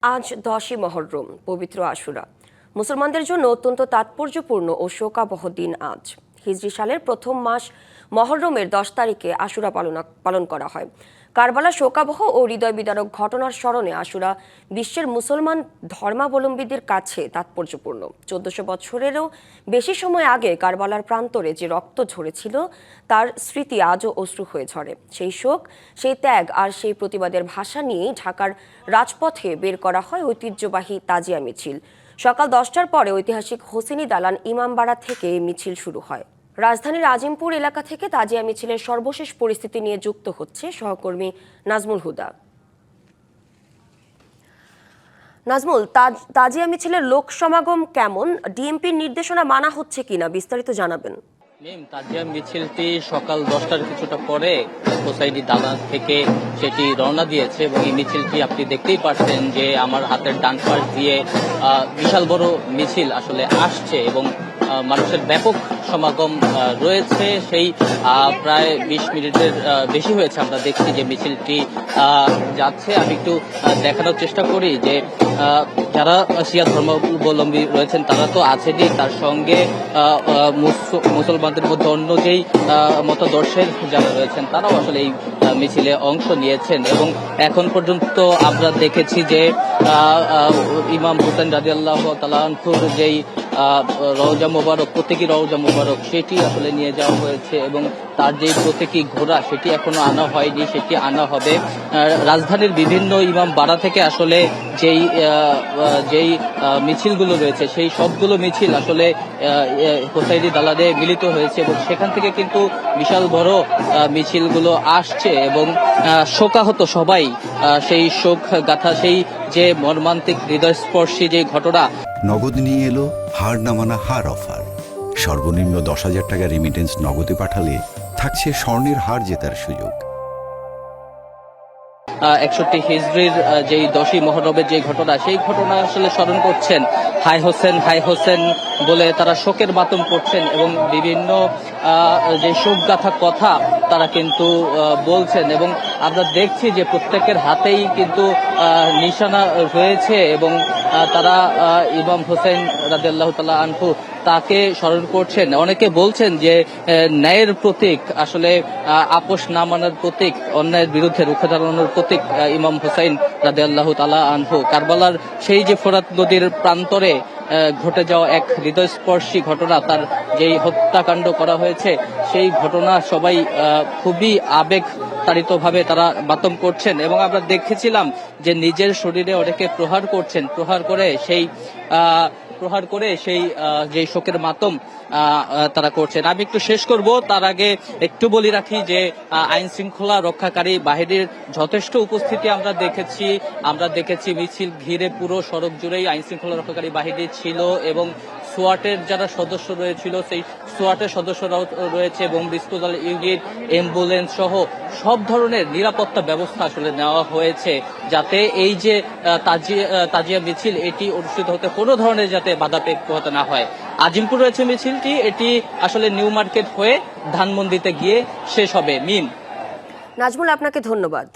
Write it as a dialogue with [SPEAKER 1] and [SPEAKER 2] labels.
[SPEAKER 1] আজ 10ই মহররম, পবিত্র আশুরা। মুসলমানদের জন্য অত্যন্ত তাৎপর্যপূর্ণ ও শোকাবহ দিন আজ। হিজরি সালের প্রথম মাস মহররমের 10 তারিখে আশুরা পালন করা হয়। কারবালা শোকাবহ ও হৃদয় বিদারক ঘটনার স্মরণে আশুরা বিশ্বের মুসলমান ধর্মাবলম্বীদের কাছে তাৎপর্যপূর্ণ। 1400 বছরেরও বেশি সময় আগে কারবালার প্রান্তরে যে রক্ত ঝরেছিল তার স্মৃতি আজও অশ্রু হয়ে ঝরে। সেই শোক, সেই ত্যাগ আর সেই প্রতিবাদের ভাষা নিয়েই ঢাকার রাজপথে বের করা হয় ঐতিহ্যবাহী তাজিয়া মিছিল। সকাল 10টার পরে ঐতিহাসিক হোসেনি দালান ইমামবাড়া থেকে মিছিল শুরু হয়। রাজধানীর আজিমপুর এলাকা থেকে তাজিয়া মিছিলের সর্বশেষ পরিস্থিতি নিয়ে যুক্ত হচ্ছে সহকর্মী নাজমুল হুদা। নাজমুল, তাজিয়া মিছিলের লোক সমাগম কেমন? ডিএমপির নির্দেশনা মানা হচ্ছে কিনা বিস্তারিত জানাবেন।
[SPEAKER 2] তাজিয়া মিছিলটি সকাল 10টার কিছুটা পরে সোসাইটি দালান থেকে সেটি রওনা দিয়েছে এবং এই মিছিলটি আপনি দেখতেই পাচ্ছেন যে আমার হাতের ডান পাশ দিয়ে বিশাল বড় মিছিল আসলে আসছে এবং মানুষের ব্যাপক সমাগম রয়েছে। সেই প্রায় 20 মিনিটের বেশি হয়েছে আমরা দেখছি যে মিছিলটি যাচ্ছে। আমি একটু দেখানোর চেষ্টা করি যে যারা শিয়া ধর্মাবলম্বী রয়েছেন তারা তো আছেনই, তার সঙ্গে মুসলমানদের মধ্যে অন্য যেই মতাদর্শের যারা রয়েছেন তারাও আসলে এই মিছিলে অংশ নিয়েছেন এবং এখন পর্যন্ত আমরা দেখেছি যে ইমাম হুসেন রাদিয়াল্লাহু তাআলা আনহুর যেই রওজা মোবারক, প্রতীকী রওজা মোবারক, সেটি আসলে নিয়ে যাওয়া হয়েছে এবং তার যে প্রতীকী ঘোড়া সেটি এখনো আনা হয়নি, সেটি আনা হবে। রাজধানীর বিভিন্ন ইমাম বাড়া থেকে আসলে যেই মিছিলগুলো রয়েছে সেই সবগুলো মিছিল আসলে হোসাইনি দালানে মিলিত হয়েছে এবং সেখান থেকে কিন্তু বিশাল বড় মিছিলগুলো আসছে এবং শোকাহত সবাই সেই শোক গাথা, সেই যে মর্মান্তিক হৃদয়স্পর্শী যে ঘটনা।
[SPEAKER 3] নগদ নিয়ে এলো হার না মানা হার অফার। সর্বনিম্ন 10,000 টাকা রেমিটেন্স নগদে পাঠালে থাকছে স্বর্ণের হার জেতার সুযোগ।
[SPEAKER 2] 61 হিজরির যেই 10ই মহররমের যে ঘটনা, সেই ঘটনা আসলে স্মরণ করছেন, হাই হোসেন বলে তারা শোকের মাতম করছেন এবং বিভিন্ন যে শোকগাথা কথা তারা কিন্তু বলছেন এবং আমরা দেখছি যে প্রত্যেকের হাতেই কিন্তু নিশানা রয়েছে এবং তারা ইমাম হোসেন রাদিয়াল্লাহু তাআলা আনহু তাকে স্মরণ করছেন। অনেকে বলছেন যে ন্যায়ের প্রতীক, আসলে আপোষ না মানার প্রতীক, অন্যায়ের বিরুদ্ধে রুখে দাঁড়ানোর প্রতীক ইমাম হোসেন রাদিয়াল্লাহু তাআলা আনহু। কারবালার সেই যে ফোরাত নদীর প্রান্তরে ঘটে যাওয়া এক হৃদয়স্পর্শী ঘটনা, তার যেই হত্যাকাণ্ড করা হয়েছে সেই ঘটনা সবাই খুবই আবেগ তাড়িতভাবে তারা মাতম করছেন এবং আমরা দেখেছিলাম যে নিজের শরীরে অনেকে প্রহার করে সেই যে শোকের মাতম তারা করছেন। আমি একটু শেষ করব, তার আগে একটু বলি রাখি যে আইন শৃঙ্খলা রক্ষাকারী বাহিনীর যথেষ্ট উপস্থিতি আমরা দেখেছি মিছিল ঘিরে পুরো সড়ক জুড়েই আইন শৃঙ্খলা রক্ষাকারী বাহিনী ছিল এবং সোয়াটের যারা সদস্য রয়েছিল সেই সোয়াটের সদস্যরাও রয়েছে এবং ডিসপোজাল ইউনিট, অ্যাম্বুলেন্স সহ সব ধরনের নিরাপত্তা ব্যবস্থা আসলে নেওয়া হয়েছে যাতে এই যে তাজিয়া মিছিল এটি অনুষ্ঠিত হতে কোনো ধরনের যাতে বাধা পোহাতে না হয়। আজিমপুর রয়েছে মিছিলটি, এটি আসলে নিউ মার্কেট হয়ে ধানমন্ডিতে গিয়ে শেষ হবে।
[SPEAKER 1] নাজমুল, আপনাকে ধন্যবাদ।